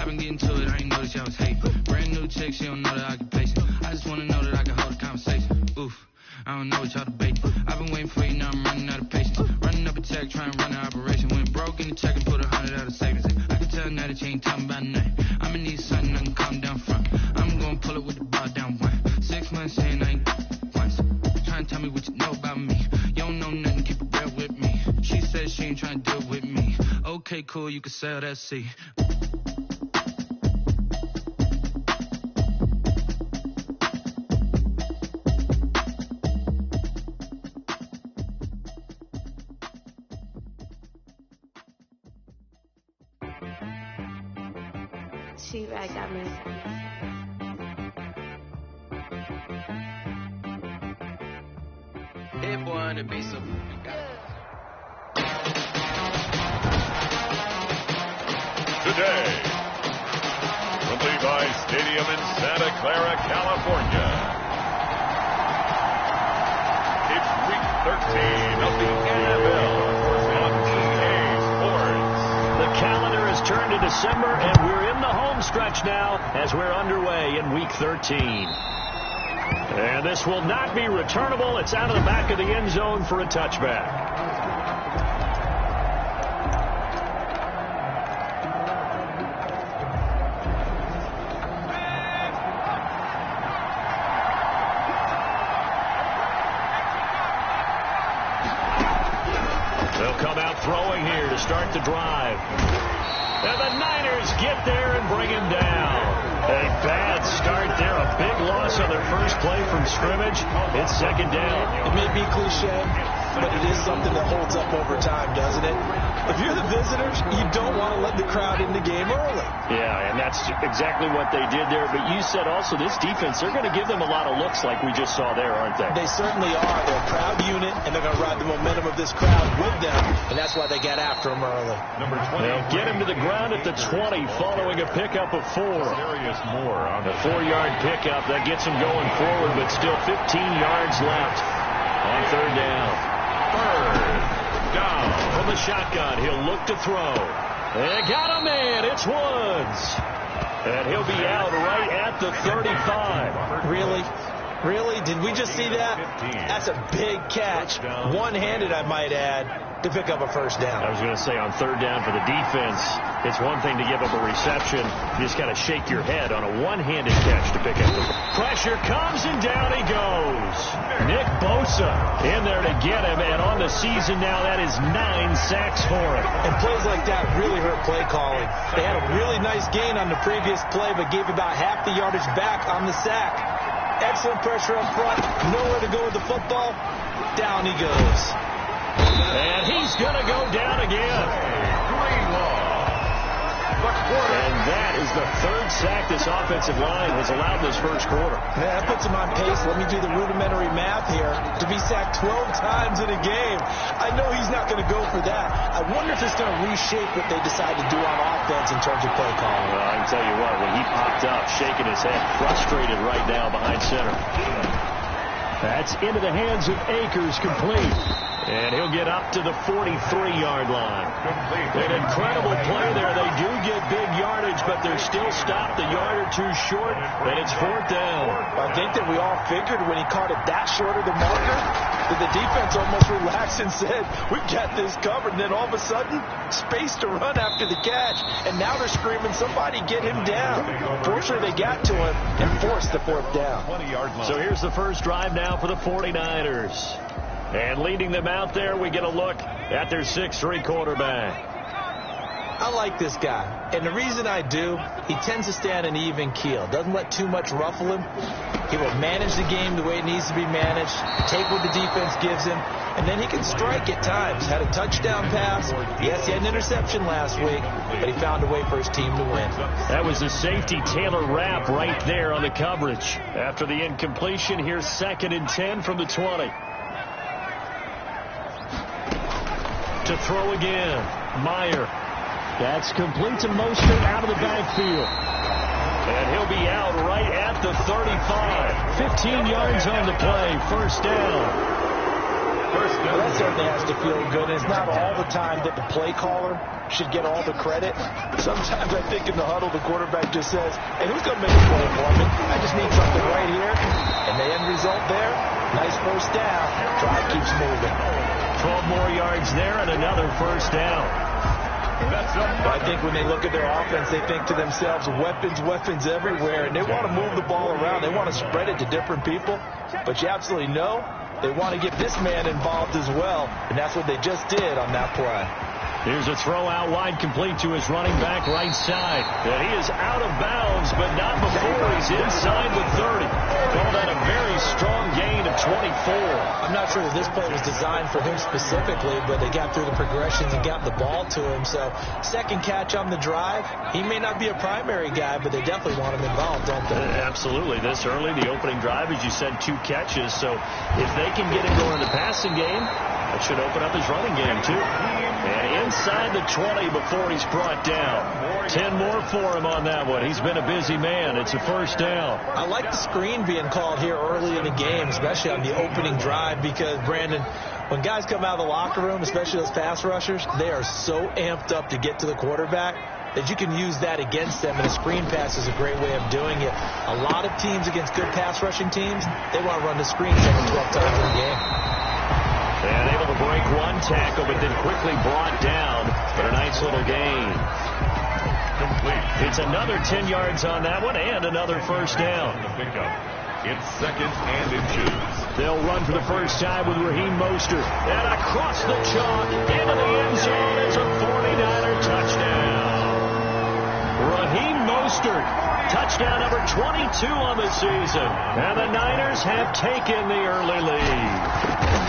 been getting to it, I ain't noticed y'all was hating. Brand new chick, she don't know the occupation. I just wanna know that I can hold a conversation. Oof, I don't know what y'all debating. I've been waiting for you, now I'm running out of patience. Running up a check, trying to run an operation. Went broke in the check and put 100 out of savings. I can tell now that you ain't talking about nothing. I'ma need something I can calm down from. I'm gonna pull it with the bar down one. 6 months saying I ain't once. Trying to tell me what you know about me. You don't know nothing, keep it real with me. She said she ain't trying to deal with me. Okay, cool, you can sell that seat. She-Rag got me. Hey boy, on the bass up. Today, from Levi's Stadium in Santa Clara, California, it's Week 13 of the NFL on EA Sports. The calendar has turned to December, and we're in the home stretch now as we're underway in Week 13. And this will not be returnable. It's out of the back of the end zone for a touchback. They'll come out throwing here to start the drive. And the Niners get there and bring him down. A bad start there. A big loss on their first play from scrimmage. It's second down. It may be cliche, but it is something that holds up over time, doesn't it? If you're the visitors, you don't want to let the crowd in the game early. Yeah, and that's exactly what they did there. But you said also this defense, they're going to give them a lot of looks like we just saw there, aren't they? They certainly are. They're a proud unit, and they're going to ride the momentum of this crowd with them, and that's why they got after him early. Number 20. They'll get him to the ground at the 20 following a pickup of 4. Darius Moore on The 4-yard pickup, that gets him going forward, but still 15 yards left on third down. third down. From the shotgun, he'll look to throw. They got him in. It's Woods. And he'll be out right at the 35. Really? Really? Did we just see that? That's a big catch. One-handed, I might add, to pick up a first down. I was going to say on third down for the defense, it's one thing to give up a reception. You just got to shake your head on a one-handed catch to pick up the pressure comes, and down he goes. Nick Bosa in there to get him, and on the season now, that is 9 sacks for him. And plays like that really hurt play calling. They had a really nice gain on the previous play, but gave about half the yardage back on the sack. Excellent pressure up front. Nowhere to go with the football. Down he goes. And he's going to go down again. And that is the third sack this offensive line has allowed this first quarter. Yeah, that puts him on pace. Let me do the rudimentary math here. To be sacked 12 times in a game. I know he's not going to go for that. I wonder if it's going to reshape what they decide to do on offense in terms of play calling. Well, I can tell you what, when he popped up, shaking his head, frustrated right now behind center. That's into the hands of Akers, complete. And he'll get up to the 43-yard line. An incredible play there. They do get big yardage, but they're still stopped a yard or two short, and it's fourth down. I think that we all figured when he caught it that short of the marker, that the defense almost relaxed and said, we've got this covered. And then all of a sudden, space to run after the catch. And now they're screaming, somebody get him down. Fortunately, they got to him and forced the fourth down. So here's the first drive now for the 49ers. And leading them out there, we get a look at their 6'3" quarterback. I like this guy. And the reason I do, he tends to stay on an even keel. Doesn't let too much ruffle him. He will manage the game the way it needs to be managed, take what the defense gives him, and then he can strike at times. Had a touchdown pass. Yes, he had an interception last week, but he found a way for his team to win. That was the safety Taylor Rapp right there on the coverage. After the incompletion, here's 2nd and 10 from the 20. To throw again. Meyer. That's complete to Mostert out of the backfield. And he'll be out right at the 35. 15 yards on the play. First down. first Well, down. that certainly has to feel good. And it's not all the time that the play caller should get all the credit. Sometimes I think in the huddle, the quarterback just says, hey, who's going to make a play for me? I just need something right here. And the end result there, nice first down. Drive keeps moving. 12 more yards there and another first down. I think when they look at their offense, they think to themselves, weapons everywhere, and they want to move the ball around. They want to spread it to different people, but you absolutely know they want to get this man involved as well, and that's what they just did on that play. Here's a throw out wide, complete to his running back right side. And he is out of bounds, but not before he's inside the 30. Call that a very strong gain of 24. I'm not sure that this play was designed for him specifically, but they got through the progressions and got the ball to him. So second catch on the drive. He may not be a primary guy, but they definitely want him involved, don't they? Absolutely. This early, the opening drive, as you said, 2 catches. So if they can get him going in the passing game, that should open up his running game, too. And inside the 20 before he's brought down. 10 more for him on that one. He's been a busy man. It's a first down. I like the screen being called here early in the game, especially on the opening drive, because, Brandon, when guys come out of the locker room, especially those pass rushers, they are so amped up to get to the quarterback that you can use that against them, and a screen pass is a great way of doing it. A lot of teams against good pass rushing teams, they want to run the screen 10 or 12 times in the game. And able to break one tackle, but then quickly brought down. But a nice little gain. Complete. It's another 10 yards on that one and another first down. The pickup. It's second and inches. They'll run for the first time with Raheem Mostert. And across the chalk into the end zone. It's a 49er touchdown. Raheem Mostert. Touchdown number 22 on the season. And the Niners have taken the early lead.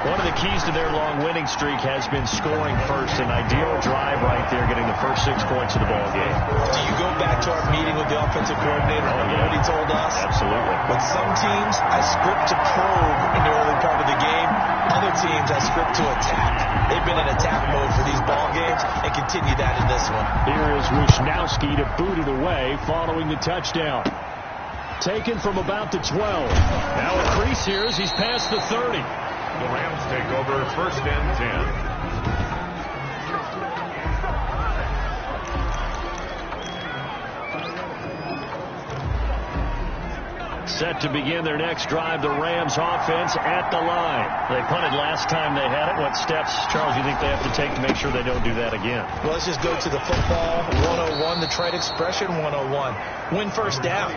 One of the keys to their long winning streak has been scoring first. An ideal drive right there, getting the first 6 points of the ball game. Do you go back to our meeting with the offensive coordinator? Remember what he told us? Absolutely. With some teams, I script to probe in the early part of the game. Other teams, I script to attack. They've been in attack mode for these ball games and continue that in this one. Here is Wisnowski to boot it away following the touchdown. Taken from about the 12. Now a crease here as he's past the 30. The Rams take over first and 10. Set to begin their next drive, the Rams offense at the line. They punted last time they had it. What steps, Charles, do you think they have to take to make sure they don't do that again? Well, let's just go to the football 101, the trade expression 101. Win first down.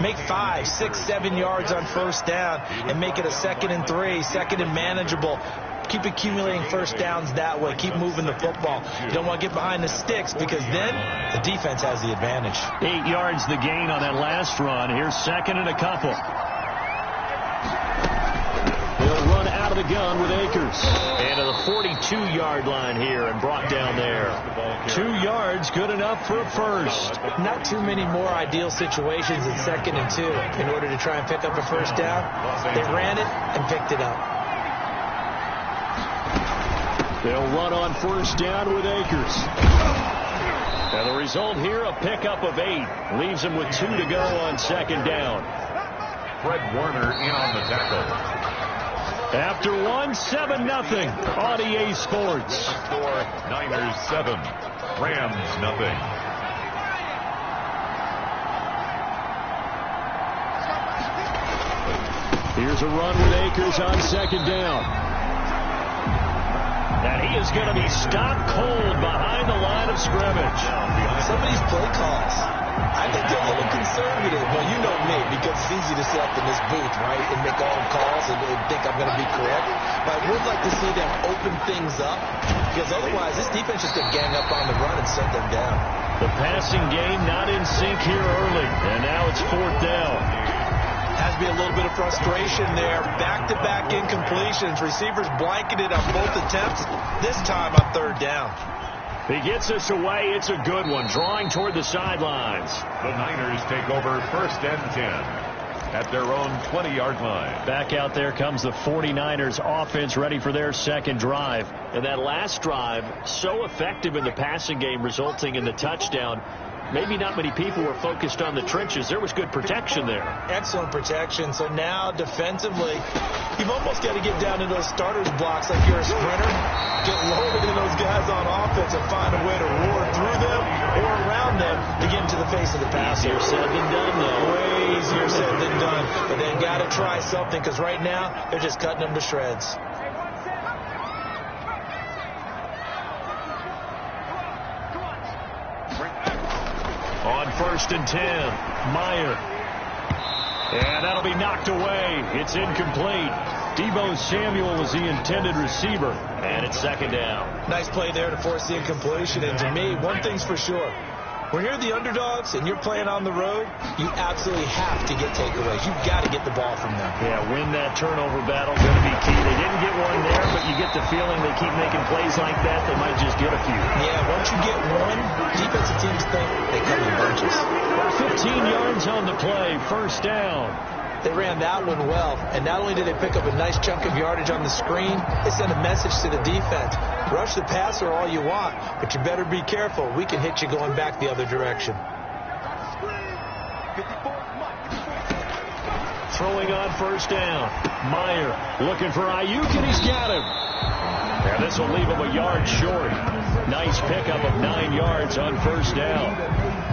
Make 5, 6, 7 yards on first down and make it a 2nd and 3, 2nd and manageable. Keep accumulating first downs that way. Keep moving the football. You don't want to get behind the sticks because then the defense has the advantage. 8 yards the gain on that last run. Here's 2nd and a couple. They'll run out of the gun with Akers. And to the 42-yard line here and brought down there. 2 yards, good enough for a first. Not too many more ideal situations in 2nd and 2 in order to try and pick up a first down. They ran it and picked it up. They'll run on first down with Akers. And the result here, a pickup of 8. Leaves them with 2 to go on 2nd down. Fred Warner in on the tackle. After 1, 7-0 on EA Sports. Score Niners 7. Rams nothing. Here's a run with Akers on 2nd down. And he is going to be stopped cold behind the line of scrimmage. Some of these play calls, I think they're a little conservative. Well, you know me, because it's easy to sit up in this booth, right, and make all the calls and think I'm going to be correct. But I would like to see them open things up, because otherwise this defense is going to gang up on the run and shut them down. The passing game not in sync here early, and now it's 4th down. Has to be a little bit of frustration there. Back-to-back incompletions. Receivers blanketed on both attempts, this time on 3rd down. He gets us away. It's a good one. Drawing toward the sidelines. The Niners take over first and 10 at their own 20-yard line. Back out there comes the 49ers offense ready for their 2nd drive. And that last drive, so effective in the passing game, resulting in the touchdown. maybe not many people were focused on the trenches. There was good protection there. Excellent protection. So now defensively, you've almost got to get down to those starters blocks like you're a sprinter. Get lower than those guys on offense and find a way to roar through them or around them to get into the face of the passer. Easier said than done, though. Way easier said than done. But they've got to try something because right now they're just cutting them to shreds. On 1st and 10, Meyer. And that'll be knocked away. It's incomplete. Deebo Samuel was the intended receiver. And it's 2nd down. Nice play there to force the incompletion. And to me, one thing's for sure. When you're the underdogs and you're playing on the road, you absolutely have to get takeaways. You've got to get the ball from them. Yeah, win that turnover battle. Going to be key. They didn't get one there, but you get the feeling they keep making plays like that, they might just get a few. Yeah, once you get one, defensive teams think they come in bunches. 15 yards on the play, 1st down. They ran that one well, and not only did they pick up a nice chunk of yardage on the screen, they sent a message to the defense. Rush the passer all you want, but you better be careful. We can hit you going back the other direction. Throwing on 1st down. Meyer looking for Ayuk, and he's got him. And this will leave him a yard short. Nice pickup of 9 yards on 1st down.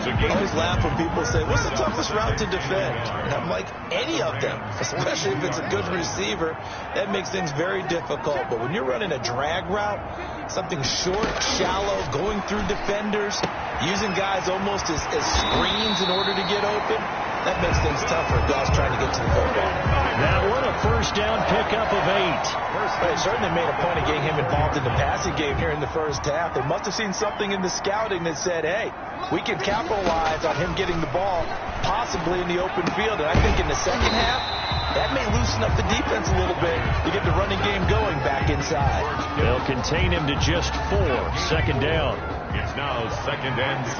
I always laugh when people say, what's the toughest route to defend? And I'm like, any of them, especially if it's a good receiver. That makes things very difficult. But when you're running a drag route, something short, shallow, going through defenders, using guys almost as screens in order to get open, that makes things tougher. Guys trying to get to the football. That one, a 1st down pickup of 8. They certainly made a point of getting him involved in the passing game here in the 1st half. They must have seen something in the scouting that said, hey, we can capitalize on him getting the ball possibly in the open field. And I think in the 2nd half, that may loosen up the defense a little bit to get the running game going back inside. They'll contain him to just 4. 2nd down. It's now 2nd and 6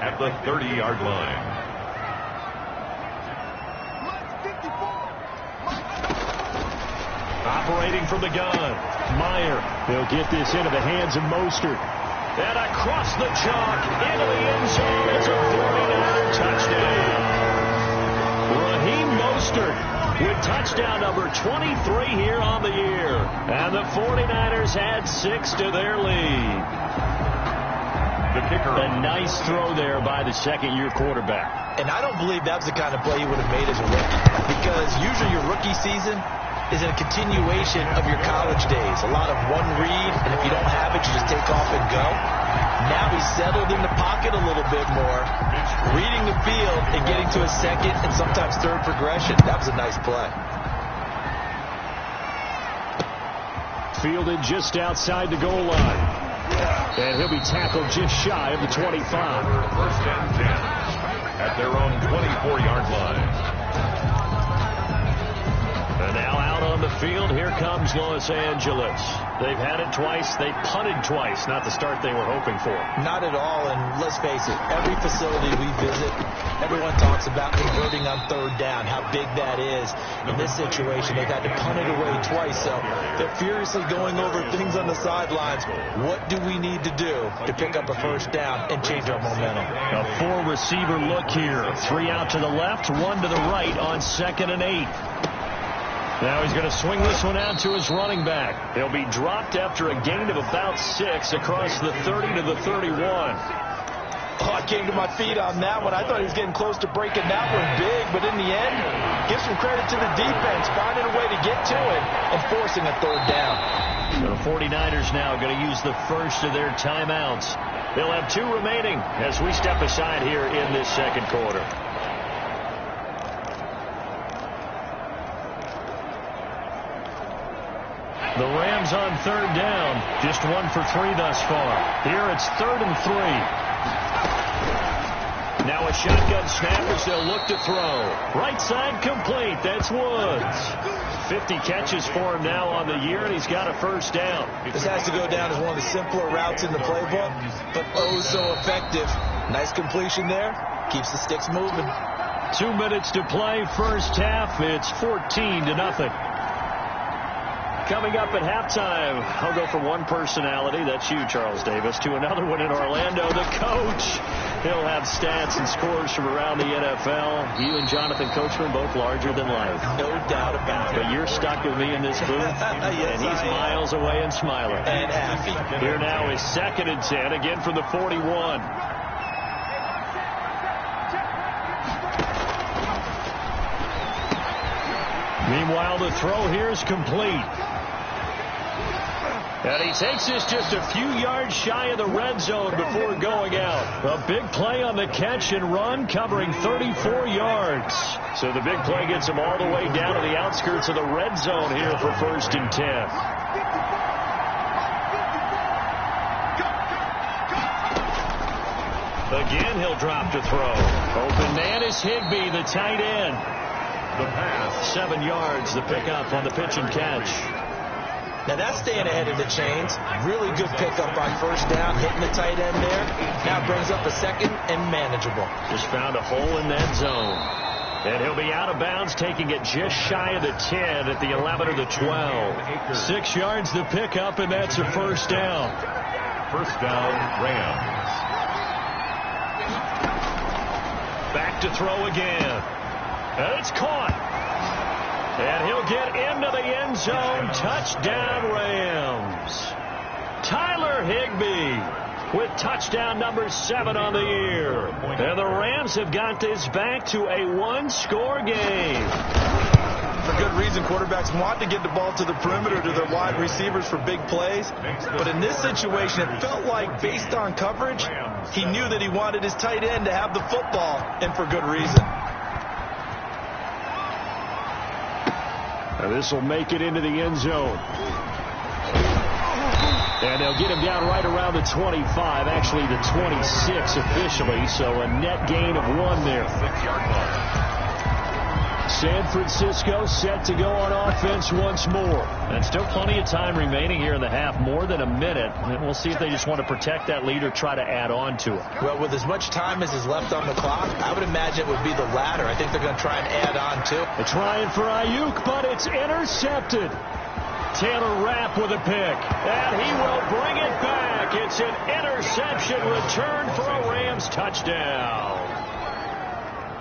at the 30-yard line. Operating from the gun. Meyer. They'll get this into the hands of Mostert. And across the chalk, into the end zone. It's a 49er touchdown. Raheem Mostert with touchdown number 23 here on the year. And the 49ers add 6 to their lead. The kicker. A nice throw there by the 2nd-year quarterback. And I don't believe that's the kind of play you would have made as a rookie. Because usually your rookie season is a continuation of your college days. A lot of one read, and if you don't have it, you just take off and go. Now he's settled in the pocket a little bit more, reading the field and getting to a 2nd and sometimes 3rd progression. That was a nice play. Fielded just outside the goal line. And he'll be tackled just shy of the 25. 1st and 10 at their own 24-yard line. And now out on the field, here comes Los Angeles. They've had it twice. They punted twice. Not the start they were hoping for. Not at all, and let's face it, every facility we visit, everyone talks about converting on 3rd down, how big that is. In this situation, they've had to punt it away twice, so they're furiously going over things on the sidelines. What do we need to do to pick up a 1st down and change our momentum? A 4-receiver look here. 3 out to the left, 1 to the right on 2nd and 8. Now he's going to swing this one out to his running back. He'll be dropped after a gain of about 6 across the 30 to the 31. Oh, I came to my feet on that one. I thought he was getting close to breaking that one big, but in the end, give some credit to the defense, finding a way to get to it and forcing a 3rd down. So the 49ers now going to use the first of their timeouts. They'll have 2 remaining as we step aside here in this 2nd quarter. The Rams on 3rd down. Just 1 for 3 thus far. Here it's 3rd and 3. Now a shotgun snap as they'll look to throw. Right side complete. That's Woods. 50 catches for him now on the year, and he's got a 1st down. This has to go down as one of the simpler routes in the playbook, but oh so effective. Nice completion there. Keeps the sticks moving. 2 minutes to play. 1st half. It's 14-0. Coming up at halftime, I'll go from one personality, that's you, Charles Davis, to another one in Orlando, the coach. He'll have stats and scores from around the NFL. You and Jonathan Coachman both larger than life. No doubt about it. But you're stuck with me in this booth, yes, and he's miles away and smiling. And happy. Here now is 2nd and 10, again from the 41. Meanwhile, the throw here is complete. And he takes this just a few yards shy of the red zone before going out. A big play on the catch and run, covering 34 yards. So the big play gets him all the way down to the outskirts of the red zone here for 1st and 10. Again, he'll drop to throw. Open man is Higbee, the tight end. The pass. 7 yards, the pickup on the pitch and catch. Now that's staying ahead of the chains. Really good pickup on 1st down, hitting the tight end there. Now brings up a 2nd and manageable. Just found a hole in that zone. And he'll be out of bounds, taking it just shy of the 10 at the 11 or the 12. 6 yards the pickup, and that's a 1st down. 1st down, Rams. Back to throw again. And it's caught. And he'll get into the end zone. Touchdown, Rams. Tyler Higbee with touchdown number 7 on the year. And the Rams have got this back to a 1-score game. For good reason, quarterbacks want to get the ball to the perimeter to their wide receivers for big plays. But in this situation, it felt like, based on coverage, he knew that he wanted his tight end to have the football, and for good reason. This will make it into the end zone. And they'll get him down right around the 25, actually the 26 officially, so a net gain of 1 there. 6-yard line. San Francisco set to go on offense once more. And still plenty of time remaining here in the half, more than a minute. And we'll see if they just want to protect that lead or try to add on to it. Well, with as much time as is left on the clock, I would imagine it would be the latter. I think they're going to try and add on to it. They're trying for Ayuk, but it's intercepted. Taylor Rapp with a pick, and he will bring it back. It's an interception return for a Rams touchdown.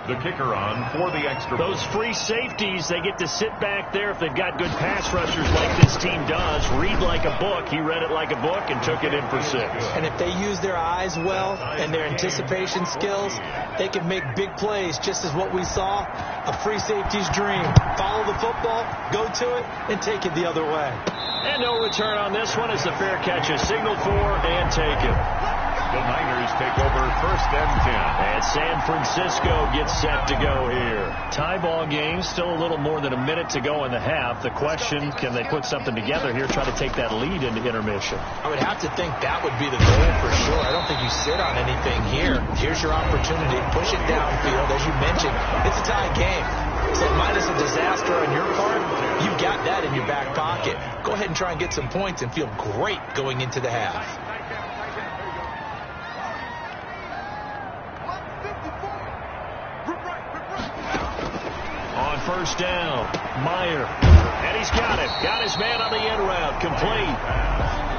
The kicker on for the extra point. Those free safeties, they get to sit back there if they've got good pass rushers like this team does. Read like a book. He read it like a book and took it in for 6. And if they use their eyes well and their anticipation skills, they can make big plays, just as what we saw, a free safety's dream. Follow the football, go to it, and take it the other way. And no return on this one as the fair catch is signaled for and taken. The Niners take over 1st and 10. And San Francisco gets set to go here. Tie ball game, still a little more than a minute to go in the half. The question, can they put something together here, try to take that lead into intermission? I would have to think that would be the goal for sure. I don't think you sit on anything here. Here's your opportunity. Push it downfield. As you mentioned, it's a tie game. So minus a disaster on your part, you've got that in your back pocket. Go ahead and try and get some points and feel great going into the half. On 1st down, Meyer. And he's got it. Got his man on the end route. Complete.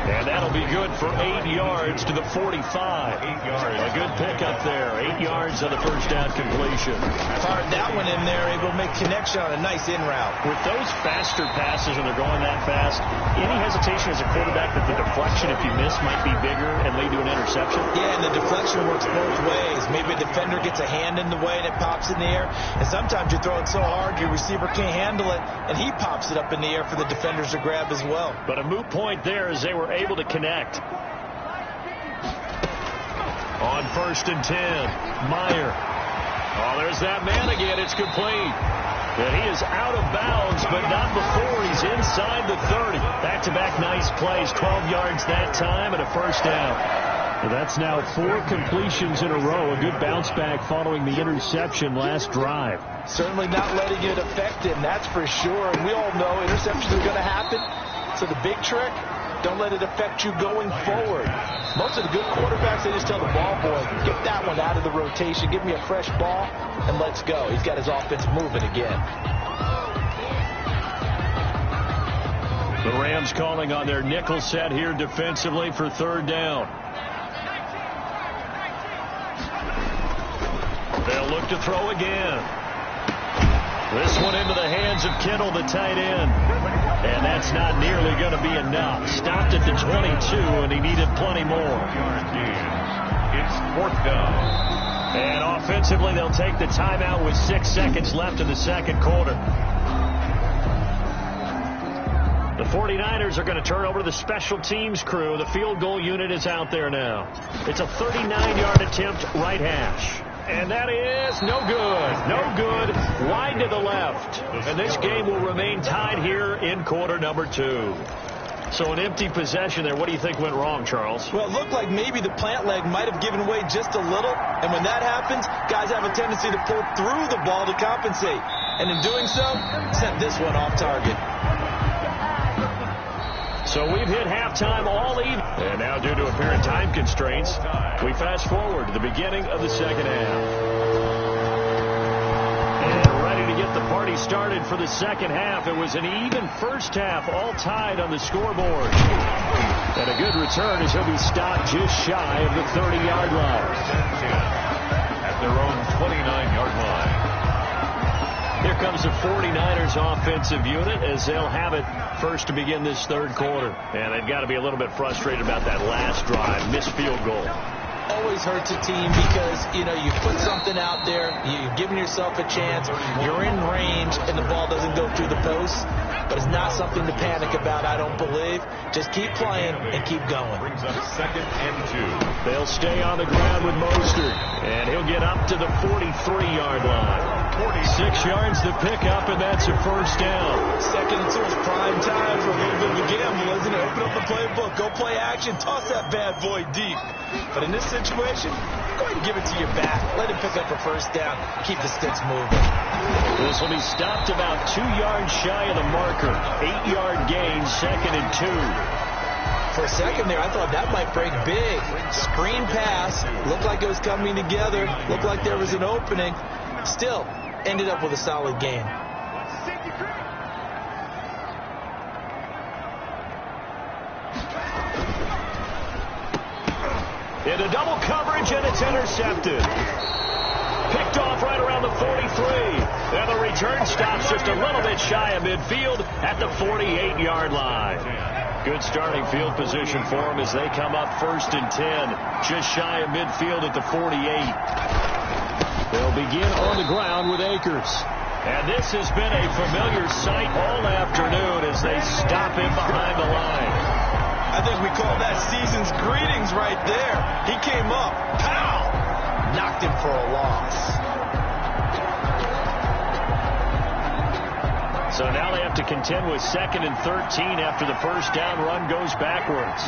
And that'll be good for 8 yards to the 45. 8 yards. A good pickup there. 8 yards on the 1st down completion. Fired that one in there, able to make connection on a nice in route. With those faster passes and they're going that fast, any hesitation as a quarterback that the deflection, if you miss, might be bigger and lead to an interception? Yeah, and the deflection works both ways. Maybe a defender gets a hand in the way and it pops in the air. And sometimes you throw it so hard your receiver can't handle it, and he pops it up in the air for the defenders to grab as well. But a moot point there as they were able to connect. On 1st and 10, Meyer. Oh, there's that man again. It's complete. And he is out of bounds, but not before he's inside the 30. Back-to-back nice plays, 12 yards that time and a 1st down. So that's now 4 completions in a row. A good bounce back following the interception last drive. Certainly not letting it affect him, that's for sure. And we all know interceptions are going to happen. So the big trick, don't let it affect you going forward. Most of the good quarterbacks, they just tell the ball boy, get that one out of the rotation, give me a fresh ball, and let's go. He's got his offense moving again. The Rams calling on their nickel set here defensively for 3rd down. They'll look to throw again. This one into the hands of Kittle, the tight end. And that's not nearly going to be enough. Stopped at the 22, and he needed plenty more. It's 4th down. And offensively, they'll take the timeout with 6 seconds left in the second quarter. The 49ers are going to turn over to the special teams crew. The field goal unit is out there now. It's a 39-yard attempt, right hash. And that is no good. No good. Wide to the left. And this game will remain tied here in quarter number 2. So an empty possession there. What do you think went wrong, Charles? Well, it looked like maybe the plant leg might have given way just a little. And when that happens, guys have a tendency to pull through the ball to compensate. And in doing so, sent this one off target. So we've hit halftime all evening. And now, due to apparent time constraints, we fast forward to the beginning of the second half. And ready to get the party started for the second half. It was an even first half, all tied on the scoreboard. And a good return as he'll be stopped just shy of the 30-yard line. At their own 29-yard line. Here comes the 49ers offensive unit as they'll have it first to begin this third quarter. And they've got to be a little bit frustrated about that last drive, missed field goal. Always hurts a team because, you put something out there, you've given yourself a chance, you're in range, and the ball doesn't go through the post. But it's not something to panic about, I don't believe. Just keep playing and keep going. Brings up 2nd and 2. They'll stay on the ground with Mostert, and he'll get up to the 43-yard line. 46 yards to pick up, and that's a first down. 2nd and 2 is prime time for a little bit of a gamble, isn't it? Open up the playbook, go play action, toss that bad boy deep. But in this situation, go ahead and give it to your back. Let him pick up a first down. Keep the sticks moving. This will be stopped about 2 yards shy of the marker. 8-yard gain, 2nd and 2. For a second there, I thought that might break big. Screen pass. Looked like it was coming together. Looked like there was an opening. Still, ended up with a solid gain. Into double coverage, and it's intercepted. Picked off right around the 43. And the return stops just a little bit shy of midfield at the 48-yard line. Good starting field position for them as they come up 1st and 10. Just shy of midfield at the 48. They'll begin on the ground with Akers. And this has been a familiar sight all afternoon as they stop him behind the line. I think we call that season's greetings right there. He came up. Pow! Knocked him for a loss. So now they have to contend with 2nd and 13 after the first down run goes backwards.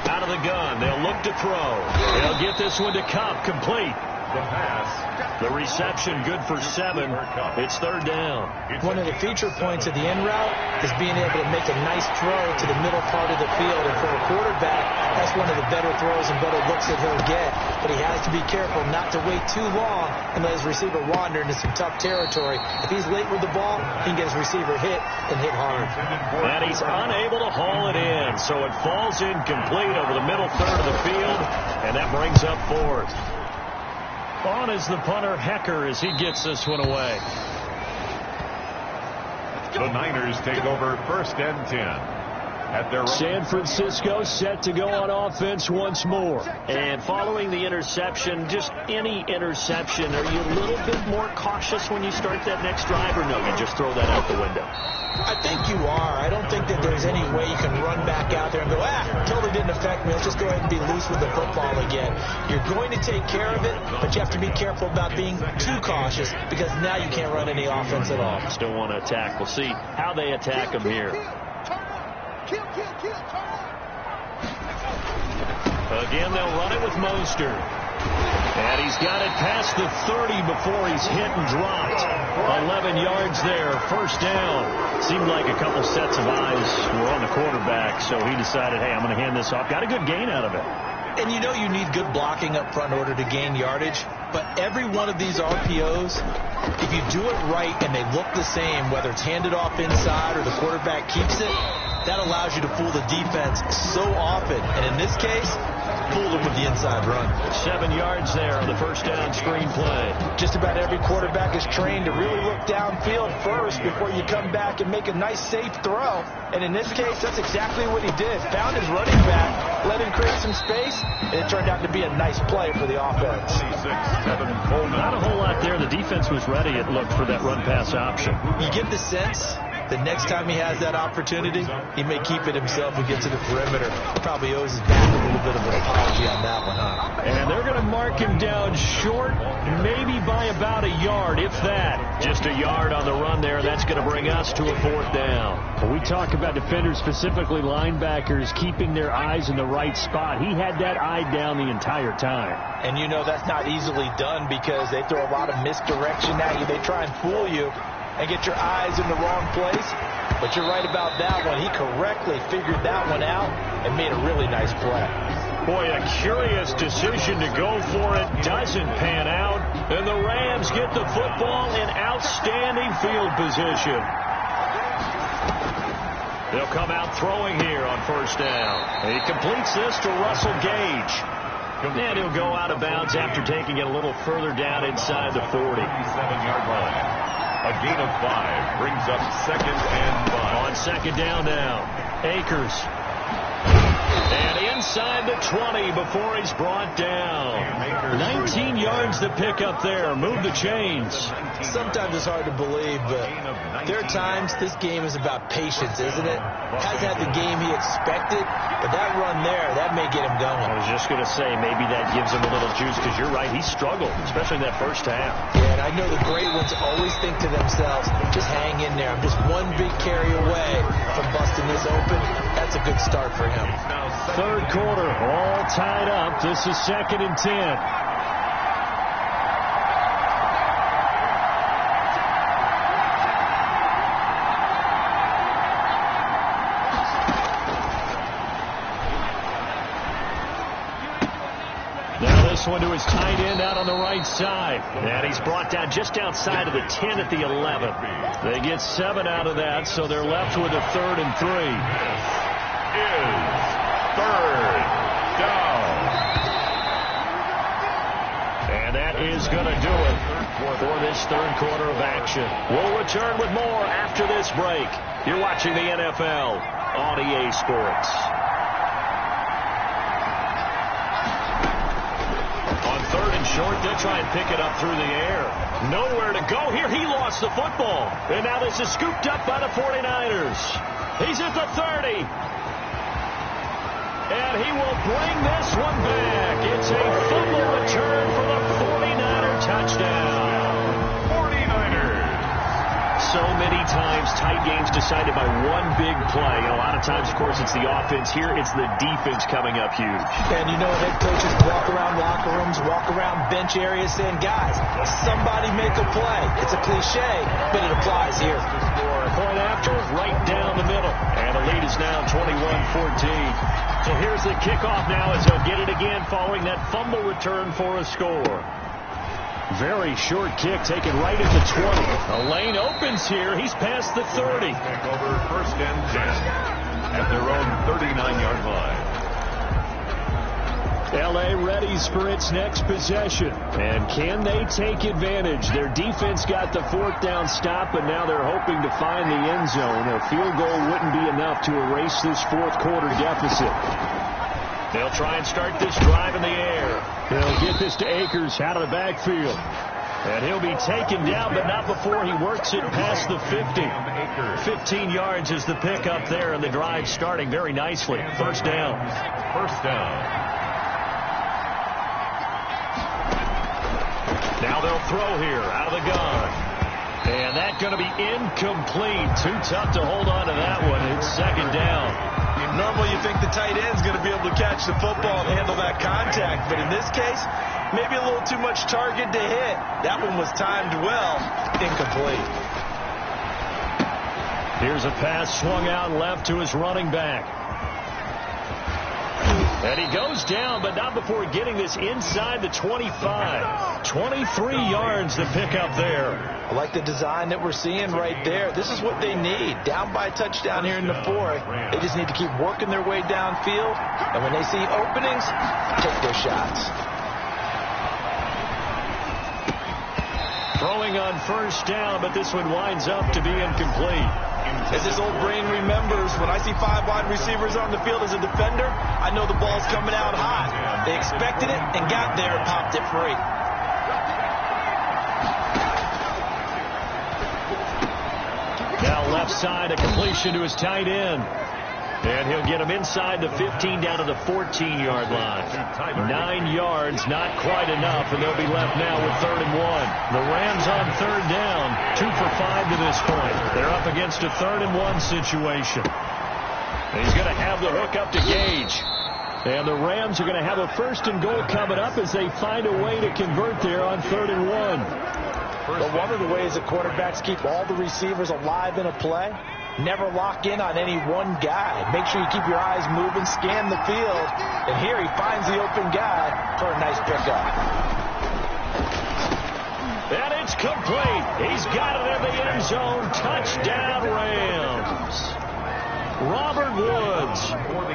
Out of the gun. They'll look to throw. They'll get this one to Cup. Complete. The pass. The reception good for 7. It's 3rd down. One of the feature points of the end route is being able to make a nice throw to the middle part of the field. And for a quarterback, that's one of the better throws and better looks that he'll get. But he has to be careful not to wait too long and let his receiver wander into some tough territory. If he's late with the ball, he can get his receiver hit and hit hard. And he's unable to haul it in. So it falls incomplete over the middle third of the field. And that brings up 4th. On is the punter, Hecker, as he gets this one away. The Niners take over 1st and 10. At their San Francisco set to go on offense once more. And following the interception, just any interception, are you a little bit more cautious when you start that next drive, or no, you just throw that out the window? I think you are. I don't think that there's any way you can run back out there and go, totally didn't affect me. Let's just go ahead and be loose with the football again. You're going to take care of it, but you have to be careful about being too cautious because now you can't run any offense at all. Still want to attack. We'll see how they attack them here. Again, they'll run it with Mostert. And he's got it past the 30 before he's hit and dropped. 11 yards there, first down. Seemed like a couple sets of eyes were on the quarterback, so he decided, hey, I'm going to hand this off. Got a good gain out of it. And you know you need good blocking up front in order to gain yardage. But every one of these RPOs, if you do it right and they look the same, whether it's handed off inside or the quarterback keeps it, that allows you to fool the defense so often. And in this case, fooled him with the inside run. 7 yards there on the first down screen play. Just about every quarterback is trained to really look downfield first before you come back and make a nice, safe throw. And in this case, that's exactly what he did. Found his running back, let him create some space, and it turned out to be a nice play for the offense. Not a whole lot there. The defense was ready, it looked, for that run-pass option. You get the sense the next time he has that opportunity, he may keep it himself and get to the perimeter. Probably owes his back a little bit of an apology on that one, huh? And they're going to mark him down short, maybe by about a yard, if that. Just a yard on the run there. That's going to bring us to a 4th down. When we talk about defenders, specifically linebackers, keeping their eyes in the right spot, he had that eye down the entire time. And you know that's not easily done because they throw a lot of misdirection at you. They try and fool you and get your eyes in the wrong place. But you're right about that one. He correctly figured that one out and made a really nice play. Boy, a curious decision to go for it. Doesn't pan out. And the Rams get the football in outstanding field position. They'll come out throwing here on first down. He completes this to Russell Gage. And he'll go out of bounds after taking it a little further down inside the 40. 37-yard line. A gain of 5 brings up 2nd and 5. On 2nd down now, Akers. And inside the 20 before he's brought down. 19 yards to pick up there. Move the chains. Sometimes it's hard to believe, but there are times this game is about patience, isn't it? Hasn't had the game he expected, but that run there, that may get him going. I was just going to say, maybe that gives him a little juice, because you're right, he struggled, especially in that first half. Yeah, and I know the great ones always think to themselves, just hang in there. I'm just one big carry away from busting this open. That's a good start for him. 3rd quarter, all tied up. This is 2nd and 10. This one to his tight end out on the right side. And he's brought down just outside of the 10 at the 11. They get 7 out of that, so they're left with a 3rd and 3. Is 3rd down. And that is going to do it for this 3rd quarter of action. We'll return with more after this break. You're watching the NFL on EA Sports. Short, they'll try and pick it up through the air. Nowhere to go here. He lost the football. And now this is scooped up by the 49ers. He's at the 30. And he will bring this one back. It's a fumble return for the 49er touchdown. 49ers. So many times, tight games decided by one big play. A lot of times, of course, it's the offense. Here, it's the defense coming up huge. And you know, head coaches walk around locker rooms, walk around bench areas saying, guys, somebody make a play. It's a cliche, but it applies here. Point after, right down the middle. And the lead is now 21-14. So here's the kickoff now as they'll get it again following that fumble return for a score. Very short kick taken right at the 20. A lane opens here. He's past the 30. Take over 1st and 10 at their own 39-yard line. L.A. readies for its next possession. And can they take advantage? Their defense got the 4th down stop, but now they're hoping to find the end zone. A field goal wouldn't be enough to erase this 4th quarter deficit. They'll try and start this drive in the air. They'll get this to Akers out of the backfield. And he'll be taken down, but not before he works it past the 50. 15 yards is the pickup there, and the drive starting very nicely. 1st down. 1st down. Now they'll throw here out of the gun. And that's going to be incomplete. Too tough to hold on to that one. It's 2nd down. Normally you think the tight end's going to be able to catch the football and handle that contact. But in this case, maybe a little too much target to hit. That one was timed well. Incomplete. Here's a pass swung out left to his running back. And he goes down, but not before getting this inside the 25. 23 yards to pick up there. I like the design that we're seeing right there. This is what they need. Down by a touchdown here in the fourth. They just need to keep working their way downfield. And when they see openings, take their shots. Throwing on first down, but this one winds up to be incomplete. As this old brain remembers, when I see 5 wide receivers on the field as a defender, I know the ball's coming out hot. They expected it and got there and popped it free. Now left side, a completion to his tight end. And he'll get him inside the 15 down to the 14-yard line. 9 yards, not quite enough, and they'll be left now with 3rd and 1. The Rams on 3rd down, 2 for 5 to this point. They're up against a 3rd and 1 situation. And he's going to have the hook up to Gage. And the Rams are going to have a 1st and goal coming up as they find a way to convert there on 3rd and 1. But one of the ways that quarterbacks keep all the receivers alive in a play, never lock in on any one guy. Make sure you keep your eyes moving, scan the field. And here he finds the open guy for a nice pickup. And it's complete. He's got it in the end zone. Touchdown, Rams. Robert Woods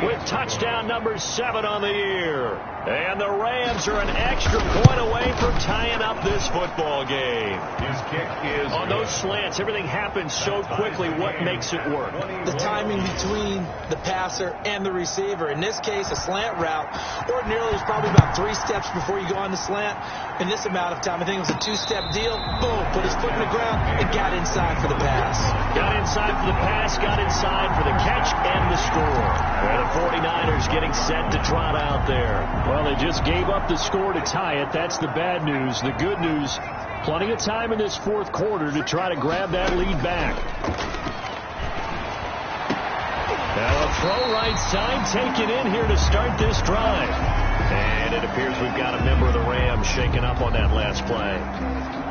with touchdown number 7 on the year. And the Rams are an extra point away from tying up this football game. His kick is on those slants. Everything happens so quickly. What makes it work? The timing between the passer and the receiver. In this case, a slant route. Ordinarily, it's probably about 3 steps before you go on the slant. In this amount of time, I think it was a 2-step deal. Boom, put his foot in the ground and got inside for the pass. Got inside for the pass, got inside for the catch and the score. And the 49ers getting set to trot out there. Well, they just gave up the score to tie it. That's the bad news. The good news, plenty of time in this 4th quarter to try to grab that lead back. Now a throw right side taken in here to start this drive. And it appears we've got a member of the Rams shaken up on that last play.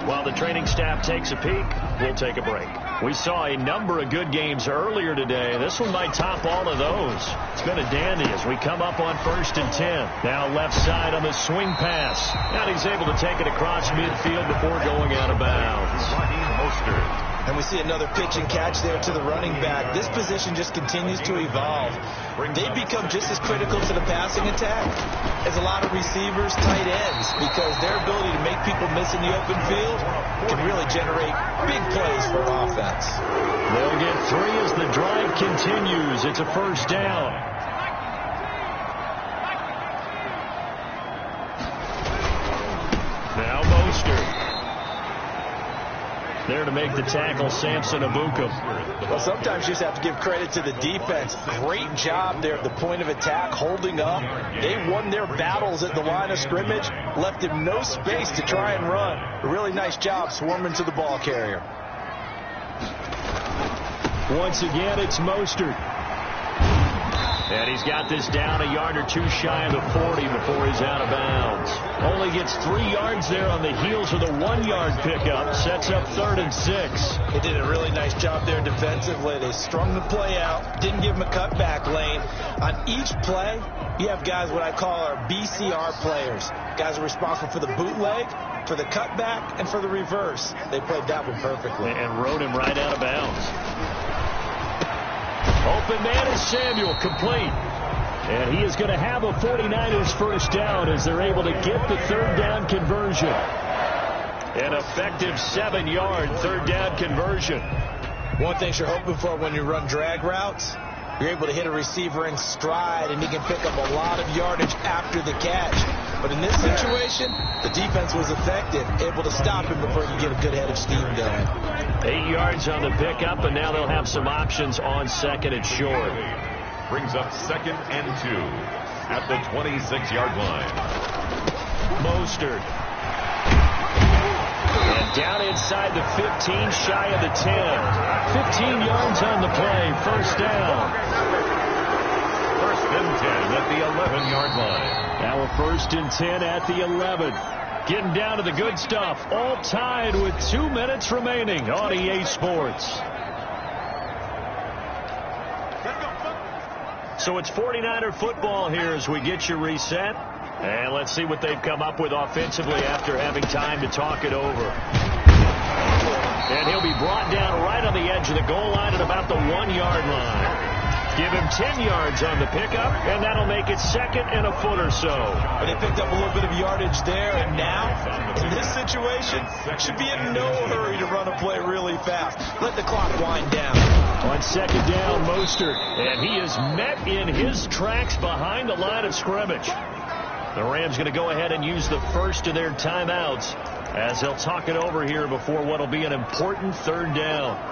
While the training staff takes a peek, we'll take a break. We saw a number of good games earlier today. This one might top all of those. It's been a dandy as we come up on 1st and 10. Now left side on the swing pass. And he's able to take it across midfield before going out of bounds. And we see another pitch and catch there to the running back. This position just continues to evolve. They become just as critical to the passing attack as a lot of receivers, tight ends, because their ability to make people miss in the open field can really generate big plays for offense. They'll get 3 as the drive continues. It's a 1st down. Now Mostert. There to make the tackle, Samson Abukum. Well, sometimes you just have to give credit to the defense. Great job there at the point of attack, holding up. They won their battles at the line of scrimmage, left him no space to try and run. A really nice job swarming to the ball carrier. Once again, it's Mostert. And he's got this down a yard or 2 shy of the 40 before he's out of bounds. Only gets 3 yards there on the heels of the 1-yard pickup. Sets up 3rd and 6. They did a really nice job there defensively. They strung the play out, didn't give him a cutback lane. On each play, you have guys what I call our BCR players. Guys are responsible for the bootleg, for the cutback, and for the reverse. They played that one perfectly. And rode him right out of bounds. Open man is Samuel, complete. And he is going to have a 49ers 1st down as they're able to get the 3rd down conversion. An effective 7-yard 3rd down conversion. One thing you're hoping for when you run drag routes, you're able to hit a receiver in stride and he can pick up a lot of yardage after the catch. But in this situation, the defense was effective, able to stop him before he could get a good head of steam going. 8 yards on the pickup, and now they'll have some options on 2nd and short. Brings up 2nd and 2 at the 26-yard line. Mostert. And down inside the 15, shy of the 10. 15 yards on the play, 1st down. 1st and 10 at the 11-yard line. Now a 1st and 10 at the 11. Getting down to the good stuff. All tied with 2 minutes remaining on EA Sports. So it's 49er football here as we get you reset. And let's see what they've come up with offensively after having time to talk it over. And he'll be brought down right on the edge of the goal line at about the 1-yard line. Give him 10 yards on the pickup, and that'll make it second and a foot or so. But they picked up a little bit of yardage there, and now, in this situation, should be in no hurry to run a play really fast. Let the clock wind down. On second down, Mostert, and he is met in his tracks behind the line of scrimmage. The Rams going to go ahead and use the first of their timeouts as they'll talk it over here before what will be an important third down.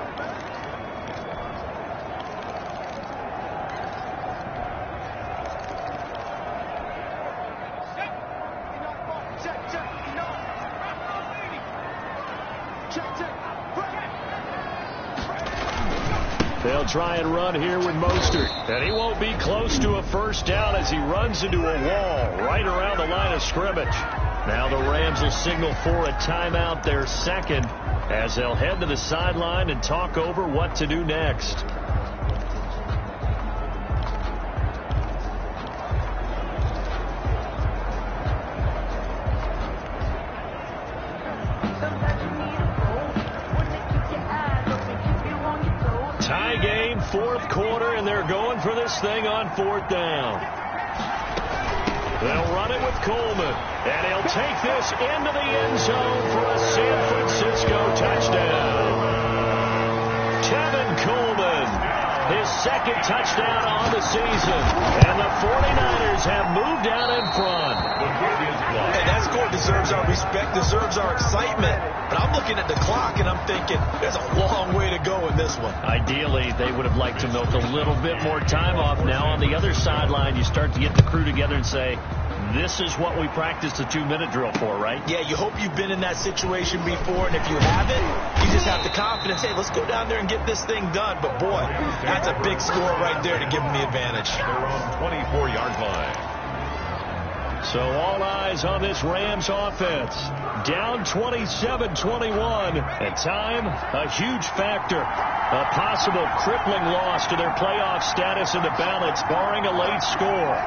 They'll try and run here with Mostert. And he won't be close to a first down as he runs into a wall right around the line of scrimmage. Now the Rams will signal for a timeout, their second, as they'll head to the sideline and talk over what to do next. Fourth quarter, and they're going for this thing on fourth down. They'll run it with Coleman, and he'll take this into the end zone for a San Francisco touchdown. Tevin Coleman, his second touchdown on the season, and the 49ers have moved out in front. And that score deserves our respect, deserves our excitement. But I'm looking at the clock, and I'm thinking there's a long way to go in this one. Ideally, they would have liked to milk a little bit more time off. Now, on the other sideline, you start to get the crew together and say, this is what we practiced the 2-minute drill for, right? Yeah, you hope you've been in that situation before, and if you haven't, you just have the confidence, hey, let's go down there and get this thing done. But, boy, that's a big score right there to give them the advantage. Their own 24-yard line. So all eyes on this Rams offense. Down 27-21. At time, a huge factor. A possible crippling loss to their playoff status in the balance, barring a late score.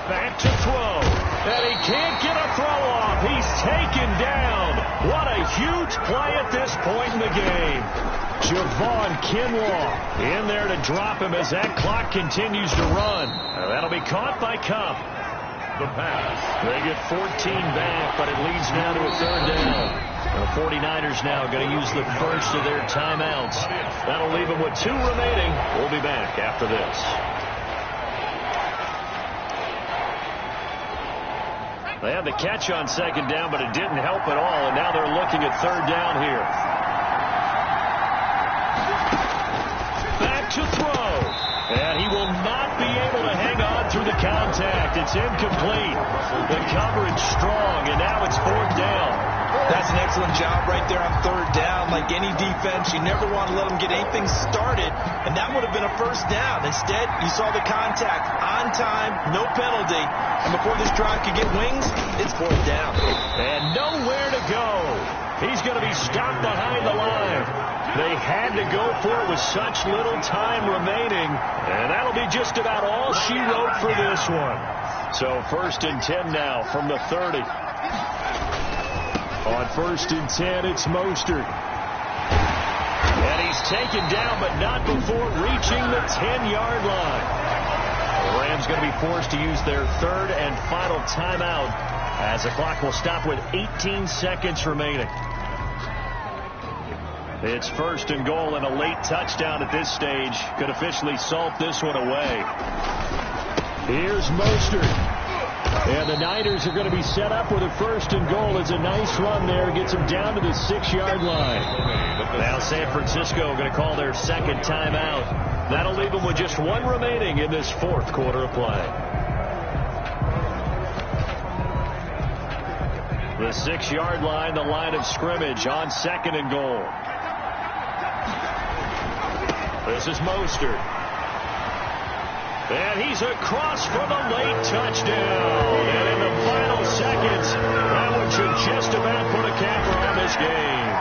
Back to throw. And he can't get a throw off. He's taken down. What a huge play at this point in the game. Javon Kinlaw in there to drop him as that clock continues to run. That'll be caught by Cup. The pass. They get 14 back, but it leads now to a third down. The 49ers now going to use the first of their timeouts. That'll leave them with 2 remaining. We'll be back after this. They had the catch on second down, but it didn't help at all, and now they're looking at third down here. Back to throw, and he will not be able to hang on through the contact. It's incomplete. The coverage strong, and now it's fourth down. That's an excellent job right there on third down. Like any defense, you never want to let them get anything started, and that would have been a first down. Instead, you saw the contact on time, no penalty, and before this drive could get wings, it's fourth down. And nowhere to go. He's going to be stopped behind the line. They had to go for it with such little time remaining, and that'll be just about all she wrote for this one. So first and 10 now from the 30. On first and 10, it's Mostert. And he's taken down, but not before reaching the 10-yard line. The Rams going to be forced to use their third and final timeout as the clock will stop with 18 seconds remaining. It's first and goal, and a late touchdown at this stage could officially salt this one away. Here's Mostert. And the Niners are going to be set up with a first and goal. It's a nice run there. Gets them down to the 6-yard line. Now San Francisco going to call their second timeout. That'll leave them with just 1 remaining in this fourth quarter of play. The 6-yard line, the line of scrimmage on second and goal. This is Mostert. And he's across for the late touchdown. And in the final could just about put a capper on this game.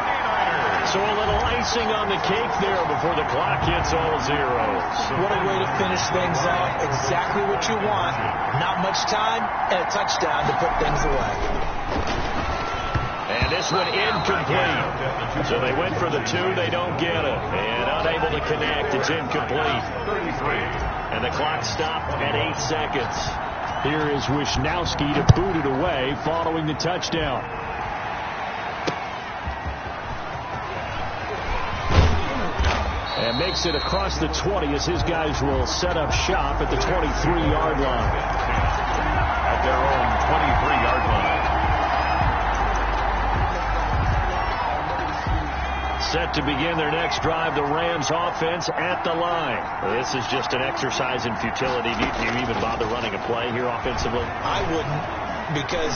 So a little icing on the cake there before the clock hits all zeros. What a way to finish things off. Exactly what you want. Not much time and a touchdown to put things away. And this one incomplete. So they went for the 2. They don't get it. And unable to connect. It's incomplete. And the clock stopped at 8 seconds. Here is Wisnowski to boot it away following the touchdown. And makes it across the 20 as his guys will set up shop at the 23-yard line. At their own 23-yard line. Set to begin their next drive, the Rams offense at the line. This is just an exercise in futility. Do you even bother running a play here offensively? I wouldn't, because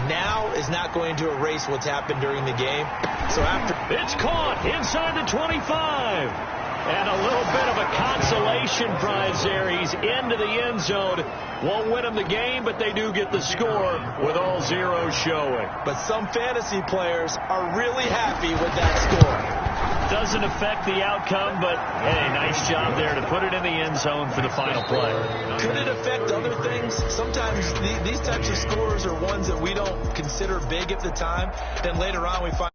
now is not going to erase what's happened during the game. So after it's caught inside the 25. And a little bit of a consolation prize there. He's into the end zone. Won't win them the game, but they do get the score with all zeros showing. But some fantasy players are really happy with that score. Doesn't affect the outcome, but, hey, nice job there to put it in the end zone for the final play. Could it affect other things? Sometimes these types of scores are ones that we don't consider big at the time. Then later on we find